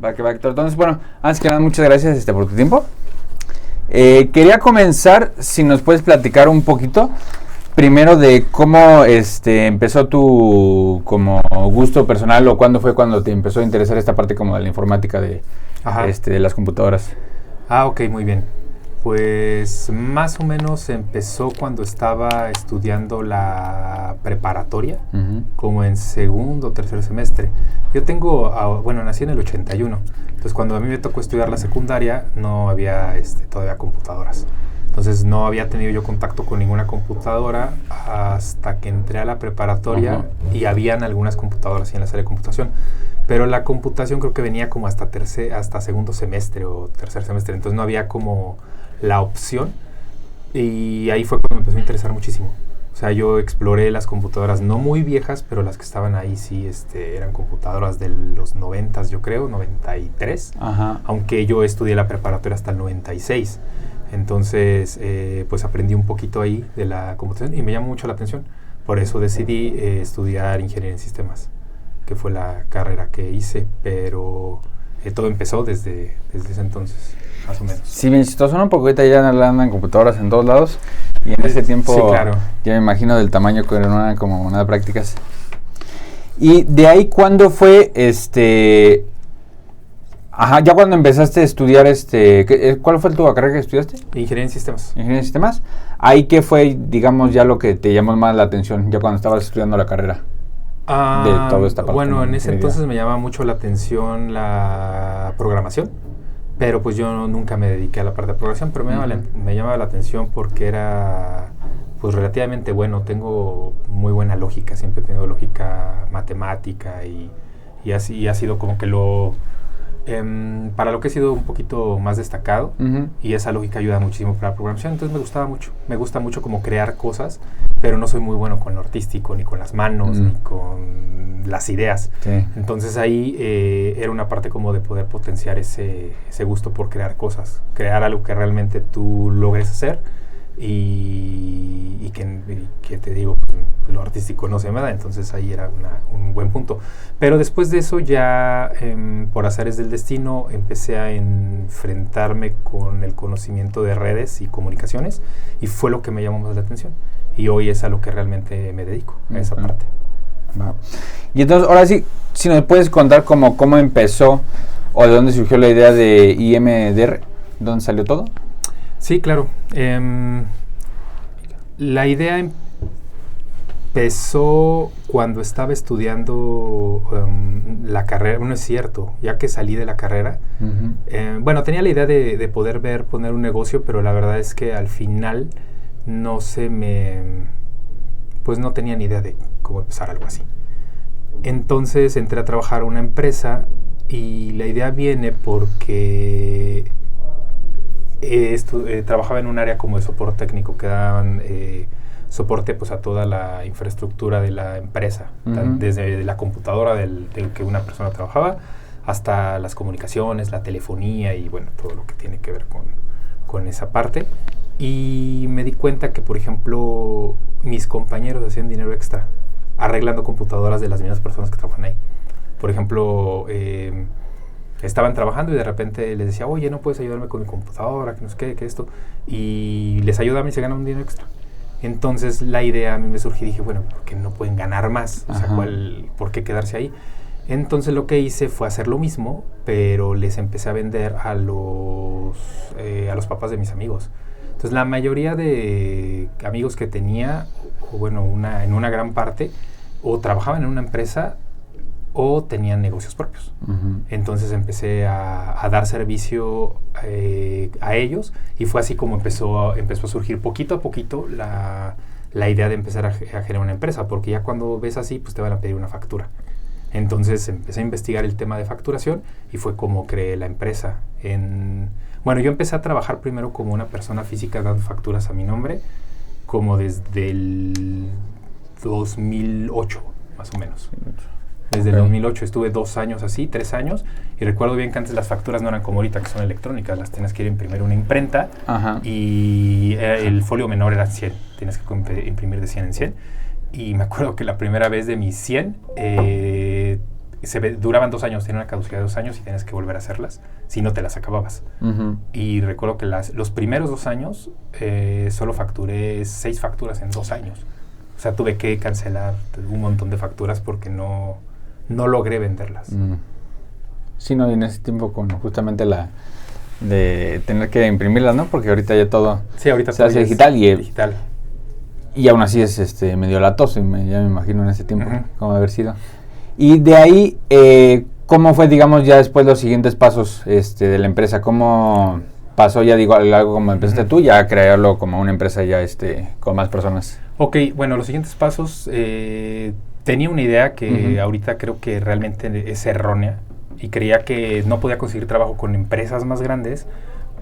Va que va, Héctor. Entonces, bueno, antes que nada, muchas gracias por tu tiempo. Quería comenzar, si nos puedes platicar un poquito, primero de cómo empezó tu como gusto personal o cuándo fue cuando te empezó a interesar esta parte como de la informática de las computadoras. Ok, muy bien. Pues más o menos empezó cuando estaba estudiando la preparatoria, como en segundo o tercer semestre. Yo nací en el 81, entonces cuando a mí me tocó estudiar la secundaria no había todavía computadoras. Entonces no había tenido yo contacto con ninguna computadora hasta que entré a la preparatoria y habían algunas computadoras en la sala de computación. Pero la computación creo que venía como hasta segundo semestre o tercer semestre, entonces no había como la opción y ahí fue cuando me empezó a interesar muchísimo. O sea, yo exploré las computadoras no muy viejas, pero las que estaban ahí sí eran computadoras de los 90s, yo creo, 93, aunque yo estudié la preparatoria hasta el 96. Entonces, pues aprendí un poquito ahí de la computación y me llamó mucho la atención. Por eso decidí estudiar ingeniería en sistemas, que fue la carrera que hice, pero todo empezó desde ese entonces, más o menos. Sí, bien chistoso, ¿no? Porque ahorita ya andan computadoras en todos lados y en ese tiempo sí, claro. Ya me imagino del tamaño que no eran como nada prácticas. Y de ahí, ¿cuándo fue ya cuando empezaste a estudiar ¿cuál fue tu carrera que estudiaste? Ingeniería en sistemas. Ingeniería en sistemas. Ahí, ¿qué fue, digamos, ya lo que te llamó más la atención ya cuando estabas estudiando la carrera? De toda esta parte. Bueno, en ese entonces me llamaba mucho la atención la programación, pero pues yo nunca me dediqué a la parte de programación, pero me llamaba la atención porque era pues relativamente bueno, tengo muy buena lógica, siempre he tenido lógica matemática y así ha sido como que para lo que he sido un poquito más destacado y esa lógica ayuda muchísimo para la programación, entonces me gusta mucho como crear cosas, pero no soy muy bueno con lo artístico, ni con las manos, ni con las ideas. Sí. Entonces ahí era una parte como de poder potenciar ese gusto por crear cosas, crear algo que realmente tú logres hacer y que te digo, lo artístico no se me da, entonces ahí era un buen punto. Pero después de eso ya, por azares del destino, empecé a enfrentarme con el conocimiento de redes y comunicaciones y fue lo que me llamó más la atención. Y hoy es a lo que realmente me dedico, a esa parte. Wow. Y entonces, ahora sí, si nos puedes contar cómo empezó o de dónde surgió la idea de IMDR, ¿dónde salió todo? Sí, claro. La idea empezó cuando estaba estudiando la carrera. No es cierto, ya que salí de la carrera. Tenía la idea de poder poner un negocio, pero la verdad es que al final no tenía ni idea de cómo empezar algo así. Entonces entré a trabajar a una empresa y la idea viene porque trabajaba en un área como de soporte técnico que daban soporte pues a toda la infraestructura de la empresa, desde la computadora del que una persona trabajaba hasta las comunicaciones, la telefonía y bueno, todo lo que tiene que ver con esa parte. Y me di cuenta que, por ejemplo, mis compañeros hacían dinero extra arreglando computadoras de las mismas personas que trabajan ahí. Por ejemplo, estaban trabajando y de repente les decía, oye, ¿no puedes ayudarme con mi computadora? Que no sé qué, que esto. Y les ayudaban y se ganan un dinero extra. Entonces la idea a mí me surgió y dije, bueno, ¿por qué no pueden ganar más? O sea, ¿por qué quedarse ahí? Entonces lo que hice fue hacer lo mismo, pero les empecé a vender a los papás de mis amigos. Entonces la mayoría de amigos que tenía, en una gran parte, o trabajaban en una empresa o tenían negocios propios. Entonces empecé a dar servicio a ellos y fue así como empezó a surgir poquito a poquito la idea de empezar a generar una empresa, porque ya cuando ves así, pues te van a pedir una factura. Entonces empecé a investigar el tema de facturación y fue como creé la empresa. Yo empecé a trabajar primero como una persona física dando facturas a mi nombre, como desde el 2008, más o menos. Desde el 2008 estuve 2 años así, 3 años, y recuerdo bien que antes las facturas no eran como ahorita, que son electrónicas, las tenías que ir a imprimir una imprenta, y el folio menor era 100, tienes que imprimir de 100 en 100, y me acuerdo que la primera vez de mis 100, duraban 2 años, tenían una caducidad de 2 años y tenías que volver a hacerlas, si no te las acababas. Y recuerdo que los primeros 2 años solo facturé 6 facturas en 2 años. O sea, tuve que cancelar un montón de facturas porque no logré venderlas. Sí, no, y en ese tiempo con justamente de tener que imprimirlas, ¿no? Porque ahorita ya todo ahorita se hace digital digital. Y aún así es medio latoso, ya me imagino en ese tiempo cómo haber sido. Y de ahí, ¿cómo fue, digamos, ya después los siguientes pasos de la empresa? ¿Cómo pasó ya, digo, algo como empezaste tú, ya a crearlo como una empresa ya con más personas? Ok, bueno, los siguientes pasos, tenía una idea que ahorita creo que realmente es errónea y creía que no podía conseguir trabajo con empresas más grandes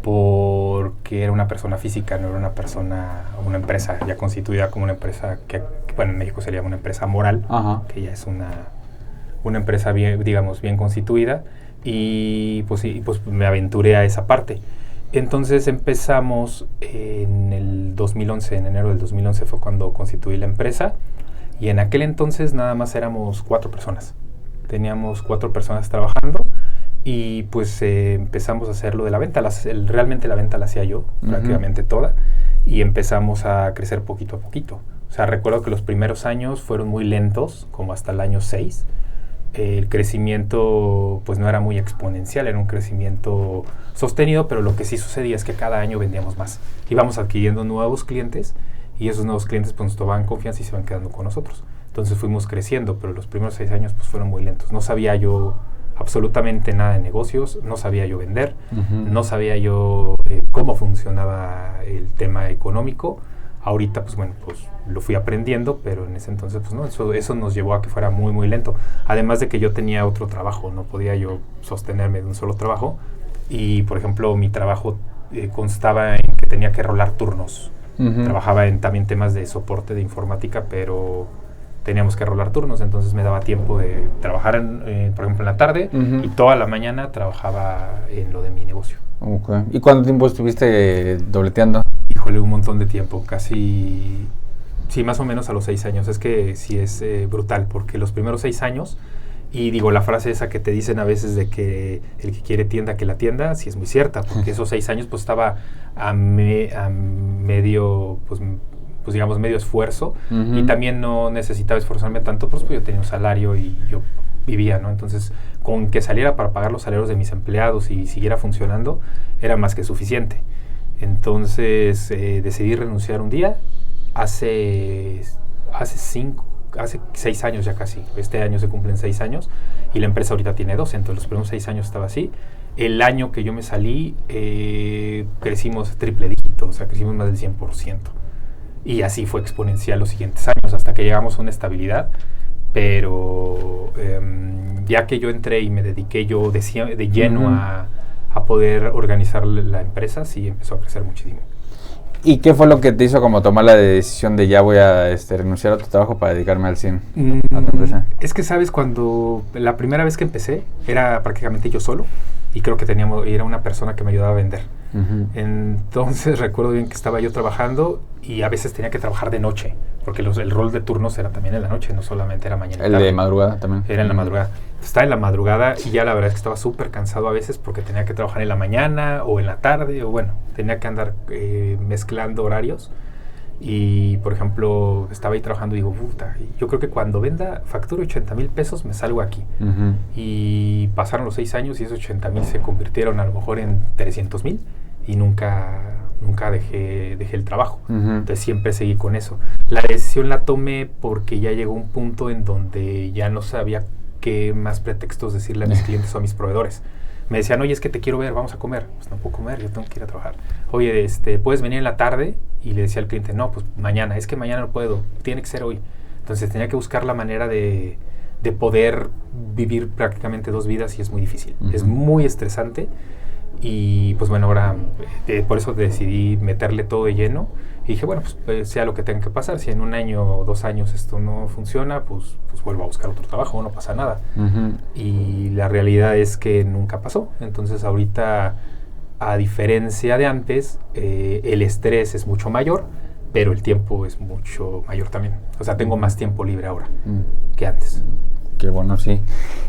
porque era una persona física, no era una empresa ya constituida como una empresa que bueno, en México sería una empresa moral, que ya es una empresa bien, digamos, bien constituida, y pues me aventuré a esa parte. Entonces empezamos en el 2011, en enero del 2011 fue cuando constituí la empresa, y en aquel entonces nada más éramos 4 personas. Teníamos 4 personas trabajando, y pues empezamos a hacer lo de la venta. Realmente la venta la hacía yo, prácticamente toda, y empezamos a crecer poquito a poquito. O sea, recuerdo que los primeros años fueron muy lentos, como hasta el año 6. El crecimiento pues no era muy exponencial, era un crecimiento sostenido, pero lo que sí sucedía es que cada año vendíamos más. Íbamos adquiriendo nuevos clientes, y esos nuevos clientes pues nos tomaban confianza y se iban quedando con nosotros. Entonces fuimos creciendo, pero los primeros 6 años pues fueron muy lentos. No sabía yo absolutamente nada de negocios, no sabía yo vender, no sabía yo cómo funcionaba el tema económico. Ahorita, pues bueno, pues lo fui aprendiendo, pero en ese entonces, pues no, eso nos llevó a que fuera muy, muy lento. Además de que yo tenía otro trabajo, no podía yo sostenerme de un solo trabajo. Y, por ejemplo, mi trabajo constaba en que tenía que rolar turnos. Trabajaba en también temas de soporte de informática, pero teníamos que rolar turnos, entonces me daba tiempo de trabajar, por ejemplo, en la tarde, y toda la mañana trabajaba en lo de mi negocio. Okay. ¿Y cuánto tiempo estuviste dobleteando? Híjole, un montón de tiempo, casi, sí, más o menos a los 6 años. Es que sí es brutal, porque los primeros 6 años, y digo, la frase esa que te dicen a veces de que el que quiere tienda, que la tienda, sí es muy cierta, porque esos 6 años pues estaba a medio, pues digamos, medio esfuerzo, y también no necesitaba esforzarme tanto, pues yo tenía un salario y yo vivía, ¿no? Entonces, con que saliera para pagar los salarios de mis empleados y siguiera funcionando, era más que suficiente. Entonces, decidí renunciar un día, hace 6 años ya casi. Este año se cumplen 6 años, y la empresa ahorita tiene 12, entonces los primeros 6 años estaba así. El año que yo me salí, crecimos triple dígito, o sea, crecimos más del 100%. Y así fue exponencial los siguientes años, hasta que llegamos a una estabilidad. Pero ya que yo entré y me dediqué yo de lleno a poder organizar la empresa, sí empezó a crecer muchísimo. ¿Y qué fue lo que te hizo como tomar la decisión de ya voy a renunciar a tu trabajo para dedicarme al 100 a tu empresa? Es que, ¿sabes? Cuando la primera vez que empecé, era prácticamente yo solo, y creo que era una persona que me ayudaba a vender. Entonces recuerdo bien que estaba yo trabajando, y a veces tenía que trabajar de noche, porque el rol de turnos era también en la noche, no solamente era mañana. El tarde. De madrugada también. Era en la madrugada. Estaba en la madrugada, y ya la verdad es que estaba súper cansado a veces, porque tenía que trabajar en la mañana o en la tarde, o bueno, tenía que andar mezclando horarios. Y, por ejemplo, estaba ahí trabajando y digo, puta, yo creo que cuando venda, facturo 80,000 pesos, me salgo aquí. Y pasaron los 6 años, y esos 80,000 se convirtieron a lo mejor en 300,000, y nunca dejé el trabajo. Entonces siempre seguí con eso. La decisión la tomé porque ya llegó un punto en donde ya no sabía qué más pretextos decirle a mis clientes o a mis proveedores. Me decían, oye, es que te quiero ver, vamos a comer. Pues no puedo comer, yo tengo que ir a trabajar. Oye, ¿puedes venir en la tarde? Y le decía al cliente, no, pues mañana, es que mañana no puedo, tiene que ser hoy. Entonces tenía que buscar la manera de poder vivir prácticamente 2 vidas, y es muy difícil. Es muy estresante. Y pues bueno, ahora por eso decidí meterle todo de lleno, y dije, bueno, pues sea lo que tenga que pasar. Si en 1 año o 2 años esto no funciona, pues vuelvo a buscar otro trabajo, no pasa nada. Y la realidad es que nunca pasó. Entonces ahorita, a diferencia de antes, el estrés es mucho mayor, pero el tiempo es mucho mayor también. O sea, tengo más tiempo libre ahora que antes. Ok. Qué bueno, sí.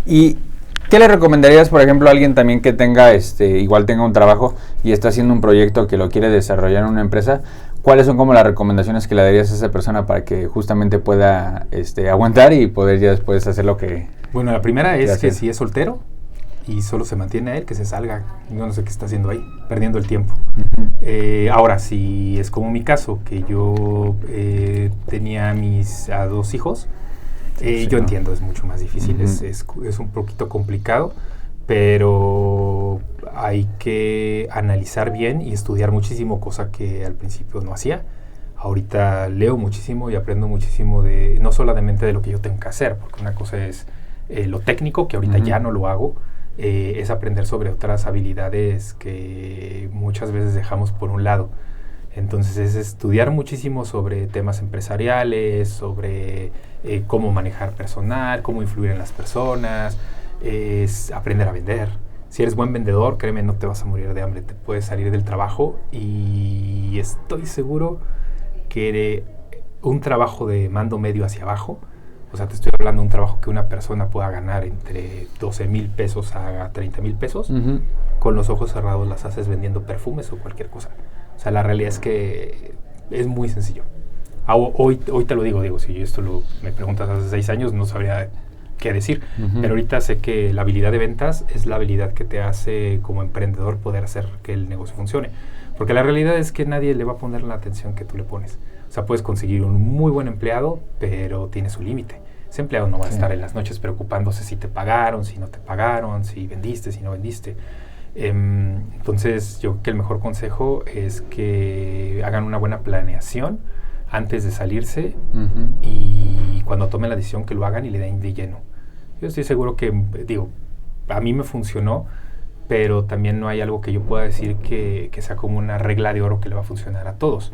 ¿Y qué le recomendarías, por ejemplo, a alguien también que tenga, igual tenga un trabajo y está haciendo un proyecto que lo quiere desarrollar en una empresa? ¿Cuáles son como las recomendaciones que le darías a esa persona para que justamente pueda aguantar y poder ya después hacer lo que... Bueno, la primera es que si es soltero y solo se mantiene a él, que se salga. Yo no sé qué está haciendo ahí, perdiendo el tiempo. Uh-huh. Ahora, si es como mi caso, que yo tenía a 2 hijos, yo entiendo, es mucho más difícil, uh-huh. es un poquito complicado, pero hay que analizar bien y estudiar muchísimo, cosa que al principio no hacía. Ahorita leo muchísimo y aprendo muchísimo no solamente de lo que yo tengo que hacer, porque una cosa es lo técnico, que ahorita uh-huh. ya no lo hago, es aprender sobre otras habilidades que muchas veces dejamos por un lado. Entonces es estudiar muchísimo sobre temas empresariales, sobre cómo manejar personal, cómo influir en las personas, es aprender a vender. Si eres buen vendedor, créeme, no te vas a morir de hambre, te puedes salir del trabajo y estoy seguro que un trabajo de mando medio hacia abajo, o sea, te estoy hablando de un trabajo que una persona pueda ganar entre 12,000 pesos a 30,000 pesos, uh-huh. con los ojos cerrados las haces vendiendo perfumes o cualquier cosa. O sea, la realidad es que es muy sencillo. Hoy te lo digo, si esto me preguntas hace 6 años, no sabría qué decir. Uh-huh. Pero ahorita sé que la habilidad de ventas es la habilidad que te hace como emprendedor poder hacer que el negocio funcione. Porque la realidad es que nadie le va a poner la atención que tú le pones. O sea, puedes conseguir un muy buen empleado, pero tiene su límite. Ese empleado no va a estar en las noches preocupándose si te pagaron, si no te pagaron, si vendiste, si no vendiste. Entonces, yo creo que el mejor consejo es que hagan una buena planeación antes de salirse, uh-huh. y cuando tomen la decisión que lo hagan y le den de lleno. Yo estoy seguro que, a mí me funcionó, pero también no hay algo que yo pueda decir que sea como una regla de oro que le va a funcionar a todos.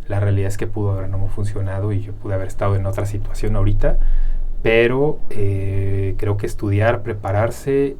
La realidad es que pudo haber no funcionado y yo pude haber estado en otra situación ahorita, pero creo que estudiar, prepararse,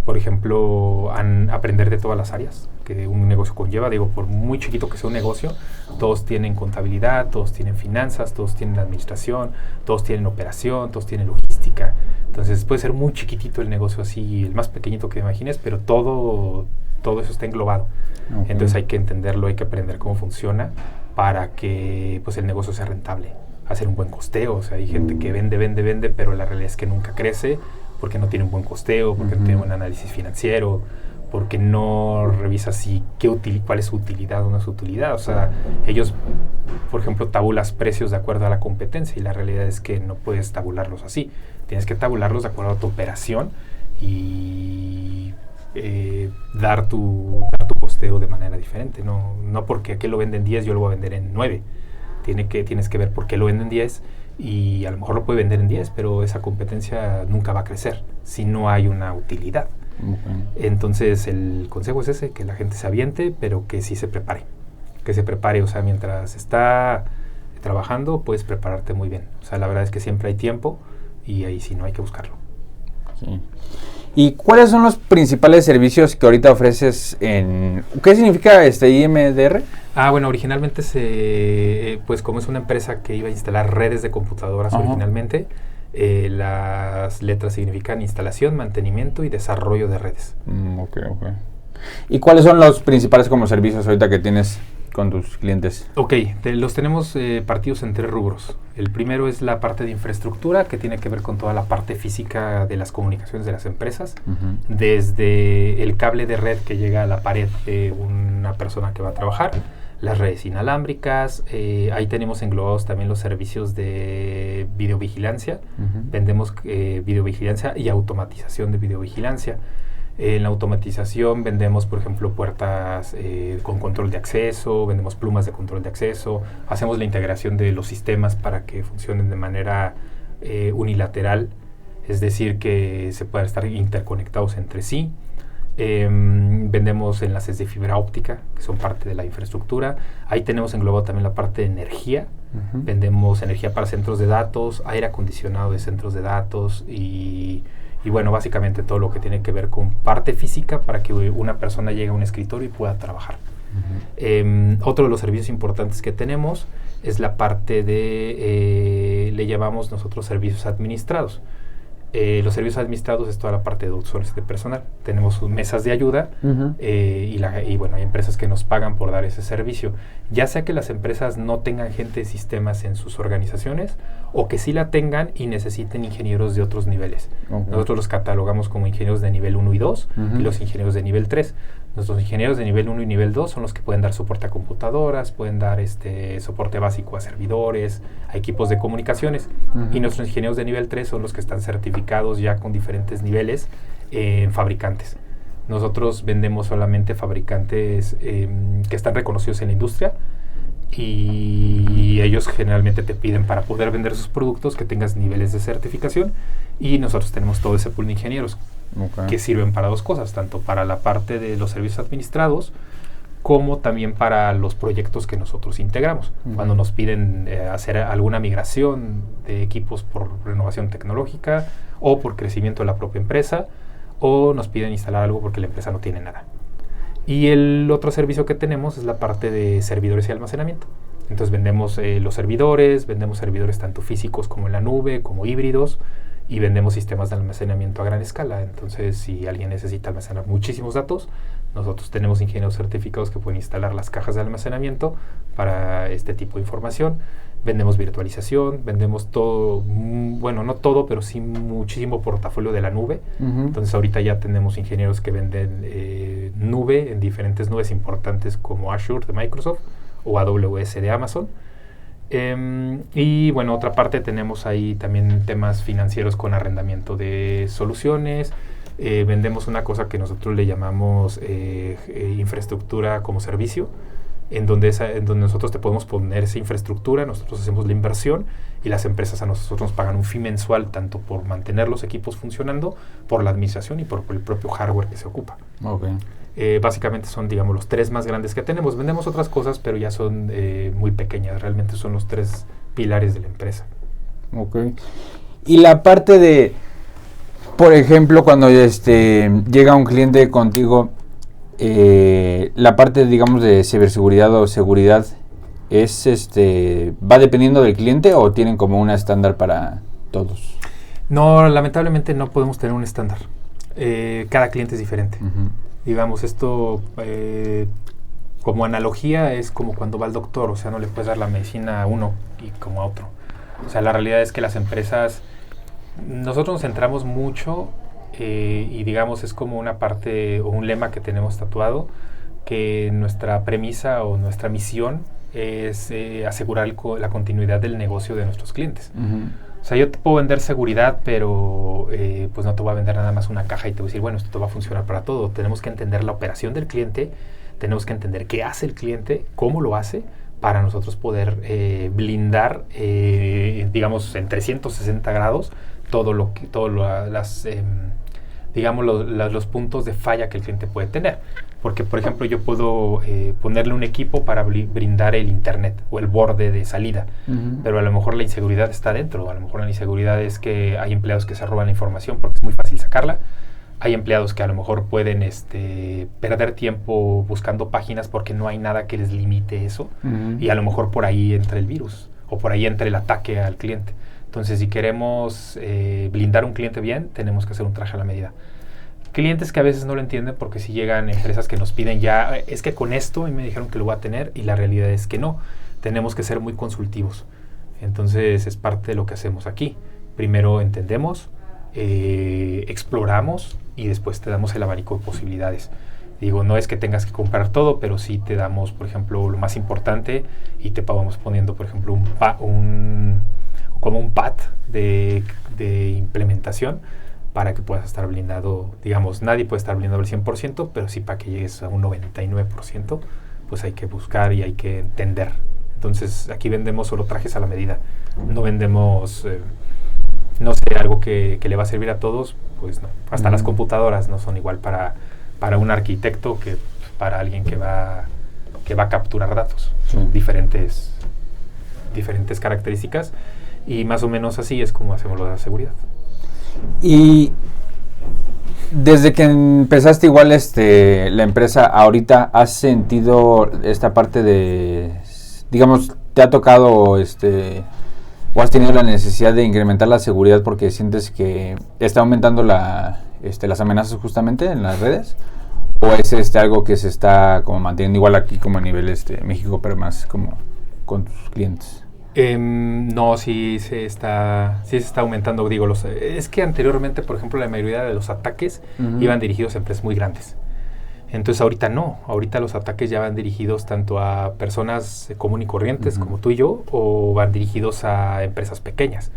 por ejemplo, aprender de todas las áreas que un negocio conlleva. Por muy chiquito que sea un negocio, todos tienen contabilidad, todos tienen finanzas, todos tienen administración, todos tienen operación, todos tienen logística. Entonces puede ser muy chiquitito el negocio así, el más pequeñito que imagines, pero todo eso está englobado. Okay. Entonces hay que entenderlo, hay que aprender cómo funciona para que pues el negocio sea rentable. Hacer un buen costeo, o sea, hay gente que vende, pero la realidad es que nunca crece porque no tiene un buen costeo, porque no tiene un análisis financiero, porque no revisa cuál es su utilidad o no es su utilidad. O sea, ellos, por ejemplo, tabulas precios de acuerdo a la competencia y la realidad es que no puedes tabularlos así. Tienes que tabularlos de acuerdo a tu operación y dar tu costeo de manera diferente. No porque aquel lo vende en 10, yo lo voy a vender en 9. Tienes que ver por qué lo vende en 10 y a lo mejor lo puede vender en 10, pero esa competencia nunca va a crecer si no hay una utilidad. Okay. Entonces el consejo es ese, que la gente se aviente, pero que sí se prepare. Que se prepare, o sea, mientras está trabajando, puedes prepararte muy bien. O sea, la verdad es que siempre hay tiempo y ahí sí no hay que buscarlo. Sí. ¿Y cuáles son los principales servicios que ahorita ofreces ¿Qué significa IMDR? Bueno, originalmente pues como es una empresa que iba a instalar redes de computadoras, uh-huh. originalmente, las letras significan instalación, mantenimiento y desarrollo de redes. Okay. ¿Y cuáles son los principales como servicios ahorita que tienes con tus clientes? Los tenemos partidos en 3 rubros. El primero es la parte de infraestructura, que tiene que ver con toda la parte física de las comunicaciones de las empresas, uh-huh. desde el cable de red que llega a la pared de una persona que va a trabajar, las redes inalámbricas, ahí tenemos englobados también los servicios de videovigilancia, uh-huh. vendemos videovigilancia y automatización de videovigilancia. En la automatización vendemos, por ejemplo, puertas con control de acceso, vendemos plumas de control de acceso, hacemos la integración de los sistemas para que funcionen de manera unilateral, es decir, que se puedan estar interconectados entre sí. Vendemos enlaces de fibra óptica, que son parte de la infraestructura. Ahí tenemos englobado también la parte de energía. Uh-huh. Vendemos energía para centros de datos, aire acondicionado de centros de datos y bueno, básicamente todo lo que tiene que ver con parte física para que una persona llegue a un escritorio y pueda trabajar. Uh-huh. Otro de los servicios importantes que tenemos es la parte de le llamamos nosotros servicios administrados. Los servicios administrados es toda la parte de outsourcing de personal. Tenemos mesas de ayuda y bueno, hay empresas que nos pagan por dar ese servicio. Ya sea que las empresas no tengan gente de sistemas en sus organizaciones o que sí la tengan y necesiten ingenieros de otros niveles. Nosotros los catalogamos como ingenieros de nivel 1 y 2 y los ingenieros de nivel 3. Nuestros ingenieros de nivel 1 y nivel 2 son los que pueden dar soporte a computadoras, pueden dar soporte básico a servidores, a equipos de comunicaciones. Y nuestros ingenieros de nivel 3 son los que están certificados ya con diferentes niveles en fabricantes. Nosotros vendemos solamente fabricantes que están reconocidos en la industria y ellos generalmente te piden para poder vender sus productos que tengas niveles de certificación y nosotros tenemos todo ese pool de ingenieros que sirven para dos cosas, tanto para la parte de los servicios administrados como también para los proyectos que nosotros integramos. Cuando nos piden hacer alguna migración de equipos por renovación tecnológica o por crecimiento de la propia empresa o nos piden instalar algo porque la empresa no tiene nada. Y el otro servicio que tenemos es la parte de servidores y almacenamiento. Entonces vendemos los servidores, vendemos servidores tanto físicos como en la nube, como híbridos, y vendemos sistemas de almacenamiento a gran escala. Entonces, si alguien necesita almacenar muchísimos datos, nosotros tenemos ingenieros certificados que pueden instalar las cajas de almacenamiento para este tipo de información. Vendemos virtualización, vendemos todo, bueno, no todo, pero sí muchísimo portafolio de la nube. Entonces, ahorita ya tenemos ingenieros que venden nube en diferentes nubes importantes como Azure de Microsoft o AWS de Amazon. Y bueno, otra parte tenemos ahí también temas financieros con arrendamiento de soluciones. Vendemos una cosa que nosotros le llamamos infraestructura como servicio, en donde nosotros te podemos poner esa infraestructura, nosotros hacemos la inversión y las empresas a nosotros nos pagan un fee mensual tanto por mantener los equipos funcionando, por la administración y por el propio hardware que se ocupa. Básicamente son, digamos, los tres más grandes que tenemos. Vendemos otras cosas, pero ya son muy pequeñas. Realmente son los tres pilares de la empresa. Y la parte de, por ejemplo, cuando llega un cliente contigo, la parte, digamos, de ciberseguridad o seguridad, ¿va dependiendo del cliente o tienen como una estándar para todos? No, lamentablemente no podemos tener un estándar. Cada cliente es diferente. Digamos, esto como analogía es como cuando va al doctor, o sea, no le puedes dar la medicina a uno y como a otro. O sea, la realidad es que las empresas, nosotros nos centramos mucho y digamos es como una parte o un lema que tenemos tatuado, que nuestra premisa o nuestra misión es asegurar la continuidad del negocio de nuestros clientes. O sea, yo te puedo vender seguridad, pero pues no te voy a vender nada más una caja y te voy a decir, bueno, esto te va a funcionar para todo. Tenemos que entender la operación del cliente, tenemos que entender qué hace el cliente, cómo lo hace, para nosotros poder blindar, digamos, en 360 grados los puntos de falla que el cliente puede tener. Porque, por ejemplo, yo puedo ponerle un equipo para brindar el internet o el borde de salida, pero a lo mejor la inseguridad está dentro. A lo mejor la inseguridad es que hay empleados que se roban la información porque es muy fácil sacarla. Hay empleados que a lo mejor pueden perder tiempo buscando páginas porque no hay nada que les limite eso. Y a lo mejor por ahí entra el virus o por ahí entra el ataque al cliente. Entonces, si queremos blindar un cliente bien, tenemos que hacer un traje a la medida. Clientes que a veces no lo entienden porque si llegan empresas que nos piden ya, es que con esto y me dijeron que lo voy a tener y la realidad es que no. Tenemos que ser muy consultivos. Entonces, es parte de lo que hacemos aquí. Primero entendemos, exploramos y después te damos el abanico de posibilidades. Digo, no es que tengas que comprar todo, pero sí te damos, por ejemplo, lo más importante y te vamos poniendo, por ejemplo, como un path de implementación para que puedas estar blindado. Digamos, nadie puede estar blindado al 100%, pero sí para que llegues a un 99%, pues hay que buscar y hay que entender. Entonces, aquí vendemos solo trajes a la medida. No vendemos, no sé, algo que le va a servir a todos, pues no. Hasta las computadoras no son igual para un arquitecto que para alguien que va a capturar datos. Son diferentes características y más o menos así es como hacemos lo de la seguridad. Y desde que empezaste igual la empresa, ahorita has sentido esta parte de, digamos, te ha tocado o ¿O has tenido la necesidad de incrementar la seguridad porque sientes que está aumentando las amenazas justamente en las redes? ¿O es algo que se está como manteniendo igual aquí como a nivel México, pero más como con tus clientes? No, sí se está aumentando. Digo, es que anteriormente, por ejemplo, la mayoría de los ataques iban dirigidos a empresas muy grandes. Entonces ahorita no, ahorita los ataques ya van dirigidos tanto a personas común y corrientes como tú y yo, o van dirigidos a empresas pequeñas.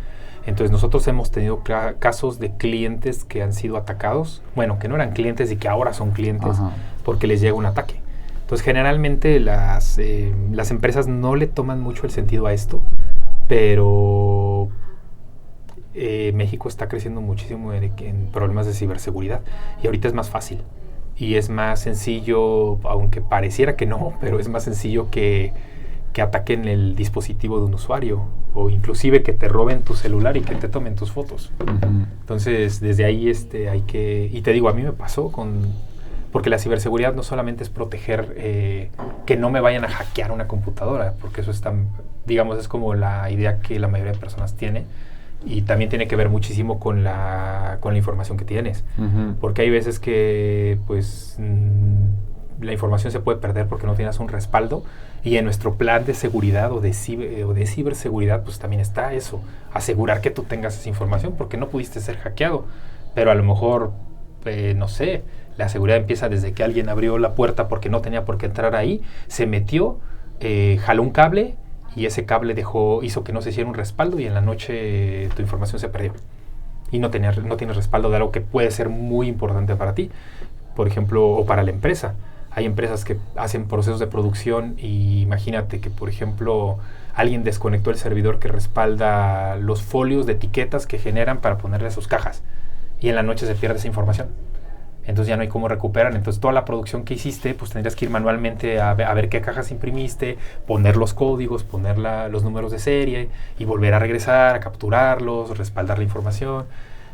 Entonces nosotros hemos tenido casos de clientes que han sido atacados, bueno, que no eran clientes y que ahora son clientes porque les llega un ataque. Entonces generalmente las empresas no le toman mucho el sentido a esto, pero México está creciendo muchísimo en problemas de ciberseguridad y ahorita es más fácil. Y es más sencillo, aunque pareciera que no, pero es más sencillo que ataquen el dispositivo de un usuario o inclusive que te roben tu celular y que te tomen tus fotos. Entonces, desde ahí hay que... Y te digo, a mí me pasó porque la ciberseguridad no solamente es proteger que no me vayan a hackear una computadora, porque eso es como la idea que la mayoría de personas tiene. Y también tiene que ver muchísimo con la información que tienes. Porque hay veces que pues la información se puede perder porque no tienes un respaldo. Y en nuestro plan de seguridad o de ciberseguridad pues también está eso. Asegurar que tú tengas esa información porque no pudiste ser hackeado. Pero a lo mejor, no sé, la seguridad empieza desde que alguien abrió la puerta porque no tenía por qué entrar ahí. Se metió, jaló un cable... Y ese cable hizo que no se hiciera un respaldo y en la noche tu información se perdió. Y no tienes respaldo de algo que puede ser muy importante para ti. Por ejemplo, o para la empresa. Hay empresas que hacen procesos de producción y imagínate que, por ejemplo, alguien desconectó el servidor que respalda los folios de etiquetas que generan para ponerle a sus cajas. Y en la noche se pierde esa información. Entonces ya no hay cómo recuperar. Entonces toda la producción que hiciste, pues tendrías que ir manualmente a ver qué cajas imprimiste, poner los códigos, poner los números de serie y volver a regresar, a capturarlos, respaldar la información.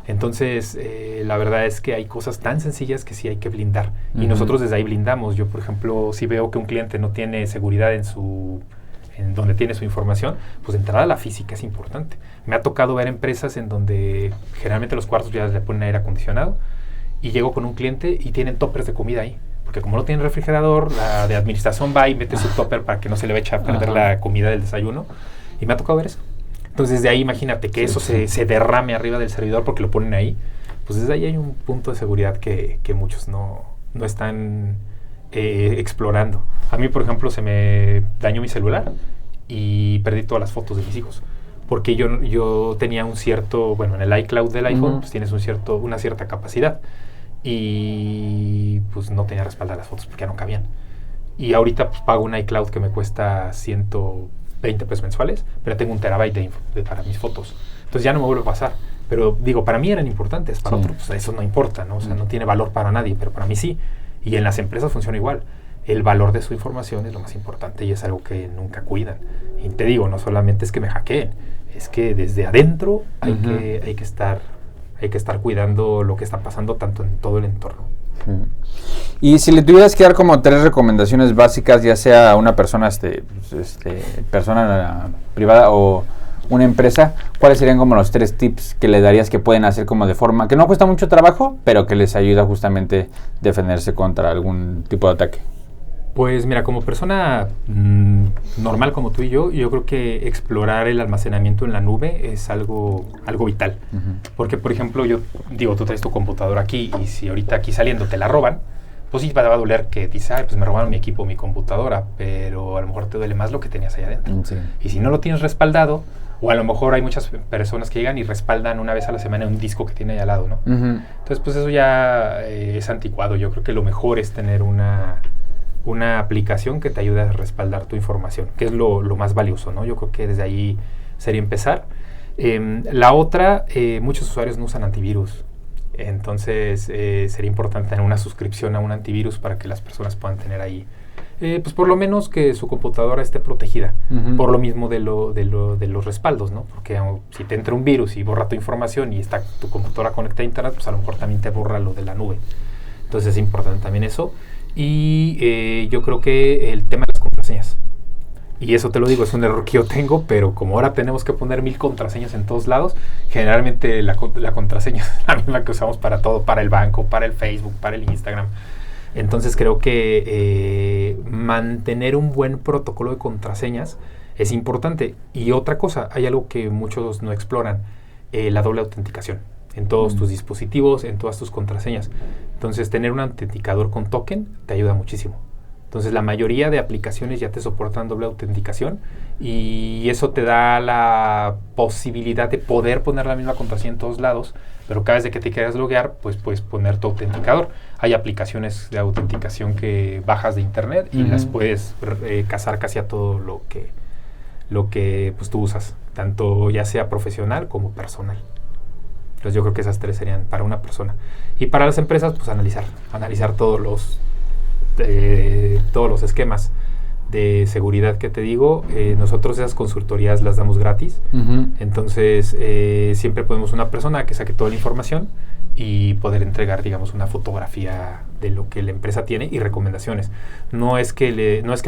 Entonces la verdad es que hay cosas tan sencillas que sí hay que blindar. Y nosotros desde ahí blindamos. Yo, por ejemplo, si veo que un cliente no tiene seguridad en donde tiene su información, pues de entrada la física es importante. Me ha tocado ver empresas en donde generalmente los cuartos ya le ponen aire acondicionado. Y llego con un cliente y tienen toppers de comida ahí. Porque como no tienen refrigerador, la de administración va y mete su topper para que no se le eche a perder la comida del desayuno. Y me ha tocado ver eso. Entonces desde ahí imagínate que eso se derrame arriba del servidor porque lo ponen ahí. Pues desde ahí hay un punto de seguridad que muchos no están explorando. A mí, por ejemplo, se me dañó mi celular y perdí todas las fotos de mis hijos. Porque yo tenía un cierto... Bueno, en el iCloud del iPhone pues tienes una cierta capacidad. Y pues no tenía respaldar las fotos porque ya no cabían. Y ahorita pues pago un iCloud que me cuesta 120 pesos mensuales, pero tengo 1 terabyte para mis fotos. Entonces ya no me vuelve a pasar. Pero digo, para mí eran importantes, para otros pues eso no importa, ¿no? O sea, no tiene valor para nadie, pero para mí sí. Y en las empresas funciona igual. El valor de su información es lo más importante y es algo que nunca cuidan. Y te digo, no solamente es que me hackeen, es que desde adentro hay que estar cuidando lo que está pasando tanto en todo el entorno. Y si le tuvieras que dar como 3 recomendaciones básicas, ya sea a una persona persona privada o una empresa, ¿cuáles serían como los 3 tips que le darías que pueden hacer como de forma que no cuesta mucho trabajo, pero que les ayuda justamente a defenderse contra algún tipo de ataque? Pues mira, como persona normal como tú y yo creo que explorar el almacenamiento en la nube es algo vital. Porque, por ejemplo, yo digo, tú traes tu computadora aquí y si ahorita aquí saliendo te la roban, pues sí te va a doler que dices, pues me robaron mi equipo, mi computadora, pero a lo mejor te duele más lo que tenías allá adentro. Y si no lo tienes respaldado, o a lo mejor hay muchas personas que llegan y respaldan una vez a la semana un disco que tiene ahí al lado, ¿no? Entonces, pues eso ya es anticuado. Yo creo que lo mejor es tener una aplicación que te ayude a respaldar tu información, que es lo más valioso, ¿no? Yo creo que desde ahí sería empezar. La otra, muchos usuarios no usan antivirus. Entonces, sería importante tener una suscripción a un antivirus para que las personas puedan tener ahí, pues por lo menos que su computadora esté protegida, por lo mismo de los respaldos, ¿no? Porque si te entra un virus y borra tu información y está tu computadora conectada a internet, pues a lo mejor también te borra lo de la nube. Entonces es importante también eso. Y yo creo que el tema de las contraseñas. Y eso te lo digo, es un error que yo tengo, pero como ahora tenemos que poner 1000 contraseñas en todos lados, generalmente la contraseña es la misma que usamos para todo, para el banco, para el Facebook, para el Instagram. Entonces creo que mantener un buen protocolo de contraseñas es importante. Y otra cosa, hay algo que muchos no exploran, la doble autenticación en todos tus dispositivos, en todas tus contraseñas. Entonces tener un autenticador con token te ayuda muchísimo. Entonces la mayoría de aplicaciones ya te soportan doble autenticación y eso te da la posibilidad de poder poner la misma contraseña en todos lados, pero cada vez que te quieras loguear, pues puedes poner tu autenticador. Hay aplicaciones de autenticación que bajas de internet y las puedes casar casi a todo lo que pues, tú usas, tanto ya sea profesional como personal. Entonces yo creo que esas 3 serían para una persona. Y para las empresas, pues analizar todos los esquemas de seguridad que te digo. Nosotros esas consultorías las damos gratis. Entonces siempre ponemos una persona que saque toda la información y poder entregar, digamos, una fotografía de lo que la empresa tiene y recomendaciones. No es que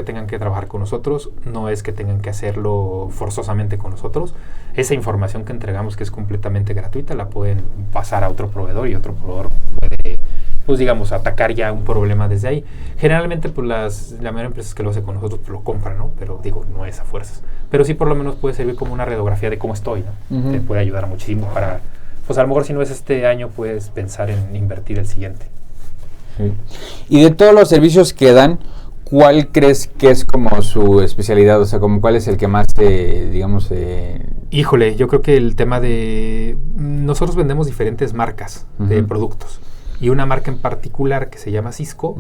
tengan que trabajar con nosotros, no es que tengan que hacerlo forzosamente con nosotros. Esa información que entregamos, que es completamente gratuita, la pueden pasar a otro proveedor y otro proveedor puede, pues digamos, atacar ya un problema desde ahí. Generalmente, pues la mayoría de empresas que lo hacen con nosotros, pues lo compran, ¿no? Pero digo, no es a fuerzas. Pero sí por lo menos puede servir como una radiografía de cómo estoy, ¿no? Te puede ayudar muchísimo para, pues a lo mejor si no es este año, puedes pensar en invertir el siguiente. Sí. Y de todos los servicios que dan, ¿cuál crees que es como su especialidad? O sea, como ¿cuál es el que más digamos... Híjole, yo creo que el tema de... Nosotros vendemos diferentes marcas de productos. Y una marca en particular que se llama Cisco,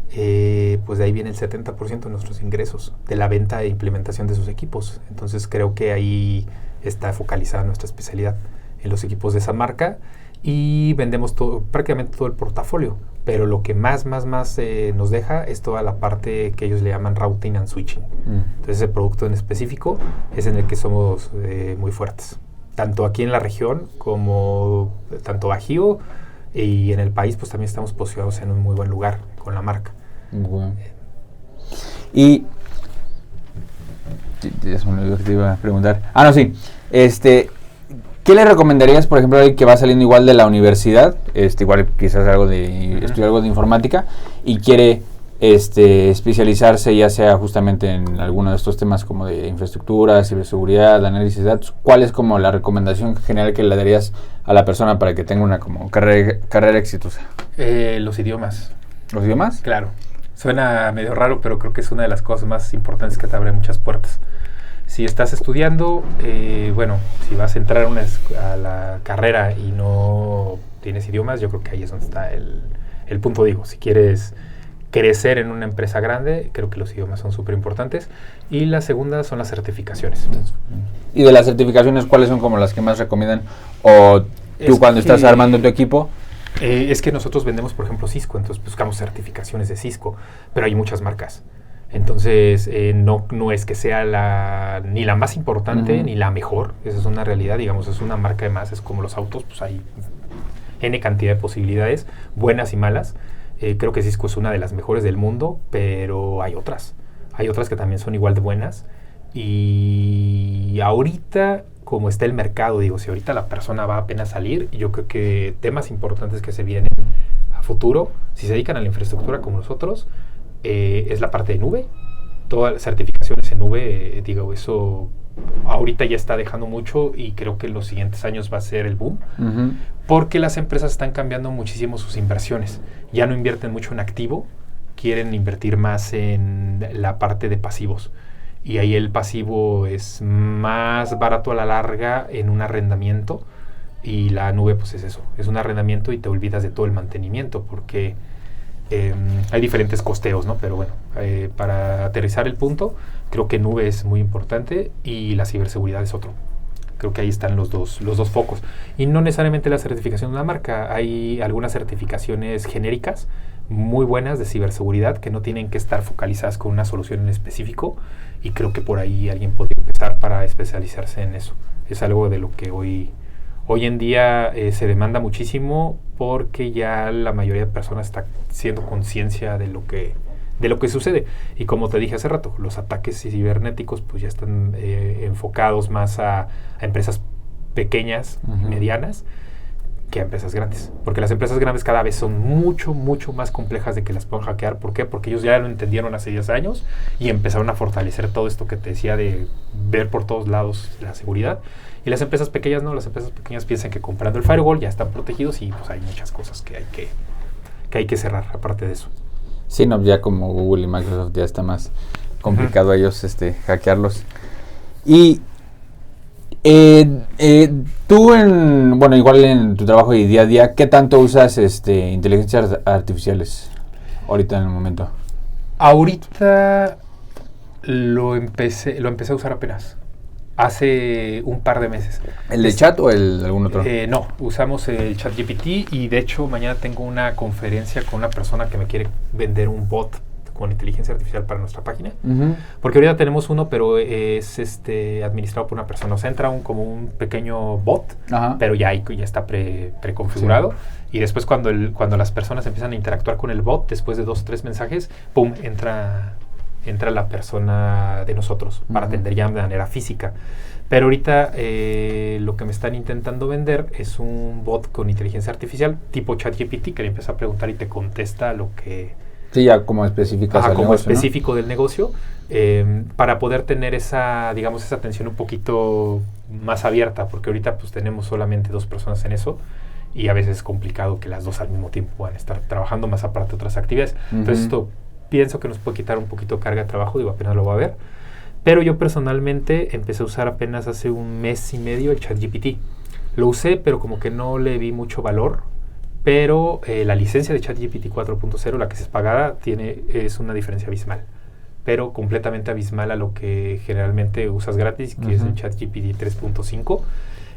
pues de ahí viene el 70% de nuestros ingresos, de la venta e implementación de sus equipos. Entonces creo que ahí está focalizada nuestra especialidad en los equipos de esa marca. Y vendemos prácticamente todo el portafolio. Pero lo que más nos deja es toda la parte que ellos le llaman routing and switching. Entonces ese producto en específico es en el que somos muy fuertes. Tanto aquí en la región como tanto Bajío y en el país, pues también estamos posicionados en un muy buen lugar con la marca. Bueno. Y ya se me olvidó que te iba a preguntar. No, sí. ¿Qué le recomendarías, por ejemplo, a alguien que va saliendo igual de la universidad, igual quizás estudia algo de informática y quiere especializarse ya sea justamente en alguno de estos temas como de infraestructura, ciberseguridad, análisis de datos? ¿Cuál es como la recomendación general que le darías a la persona para que tenga una como carrera exitosa? Los idiomas. ¿Los idiomas? Claro. Suena medio raro, pero creo que es una de las cosas más importantes que te abre muchas puertas. Si estás estudiando, si vas a entrar a la carrera y no tienes idiomas, yo creo que ahí es donde está el punto. Digo, si quieres crecer en una empresa grande, creo que los idiomas son súper importantes. Y la segunda son las certificaciones. ¿Y de las certificaciones cuáles son como las que más recomiendan? ¿O tú cuando estás armando tu equipo? Es que nosotros vendemos, por ejemplo, Cisco, entonces buscamos certificaciones de Cisco, pero hay muchas marcas. Entonces, no es que sea ni la más importante ni la mejor. Esa es una realidad, digamos, es una marca de más. Es como los autos, pues hay N cantidad de posibilidades, buenas y malas. Creo que Cisco es una de las mejores del mundo, pero hay otras. Hay otras que también son igual de buenas. Y ahorita, como está el mercado, digo, si ahorita la persona va apenas a salir, yo creo que temas importantes que se vienen a futuro, si se dedican a la infraestructura como nosotros, es la parte de nube. Todas las certificaciones en nube, eso ahorita ya está dejando mucho y creo que en los siguientes años va a ser el boom, porque las empresas están cambiando muchísimo sus inversiones. Ya no invierten mucho en activo, quieren invertir más en la parte de pasivos. Y ahí el pasivo es más barato a la larga en un arrendamiento, y la nube pues es eso, es un arrendamiento y te olvidas de todo el mantenimiento porque hay diferentes costeos, ¿no? Pero bueno, para aterrizar el punto, creo que nube es muy importante y la ciberseguridad es otro. Creo que ahí están los dos focos. Y no necesariamente la certificación de una marca, hay algunas certificaciones genéricas muy buenas de ciberseguridad que no tienen que estar focalizadas con una solución en específico, y creo que por ahí alguien podría empezar para especializarse en eso. Es algo de lo que hoy en día se demanda muchísimo, porque ya la mayoría de personas está haciendo conciencia de de lo que sucede. Y como te dije hace rato, los ataques cibernéticos pues ya están enfocados más a empresas pequeñas y medianas que a empresas grandes. Porque las empresas grandes cada vez son mucho, mucho más complejas de que las puedan hackear. ¿Por qué? Porque ellos ya lo entendieron hace 10 años y empezaron a fortalecer todo esto que te decía de ver por todos lados la seguridad. Y las empresas pequeñas no, las empresas pequeñas piensan que comprando el firewall ya están protegidos y pues hay muchas cosas que hay que cerrar aparte de eso. Sí, no, ya como Google y Microsoft ya está más complicado a ellos hackearlos. Y tú bueno, igual en tu trabajo y día a día, ¿qué tanto usas inteligencias artificiales ahorita en el momento? Ahorita lo empecé a usar apenas. Hace un par de meses. ¿El de chat o algún otro? No, usamos el ChatGPT y de hecho mañana tengo una conferencia con una persona que me quiere vender un bot con inteligencia artificial para nuestra página. Porque ahorita tenemos uno, pero es administrado por una persona. O sea, entra como un pequeño bot, pero ya está preconfigurado. Sí. Y después cuando las personas empiezan a interactuar con el bot, después de 2 o 3 mensajes, ¡pum!, entra la persona de nosotros para atender ya de manera física. Pero ahorita lo que me están intentando vender es un bot con inteligencia artificial tipo ChatGPT que le empieza a preguntar y te contesta lo que... Sí, ya como específicas al como negocio, específico, ¿no?, del negocio, para poder tener esa atención un poquito más abierta, porque ahorita pues tenemos solamente 2 personas en eso y a veces es complicado que las 2 al mismo tiempo puedan estar trabajando, más aparte de otras actividades. Entonces esto pienso que nos puede quitar un poquito de carga de trabajo, apenas lo va a ver. Pero yo personalmente empecé a usar apenas hace 1 mes y medio el ChatGPT. Lo usé, pero como que no le vi mucho valor. Pero la licencia de ChatGPT 4.0, la que se es pagada, es una diferencia abismal. Pero completamente abismal a lo que generalmente usas gratis, que es el ChatGPT 3.5.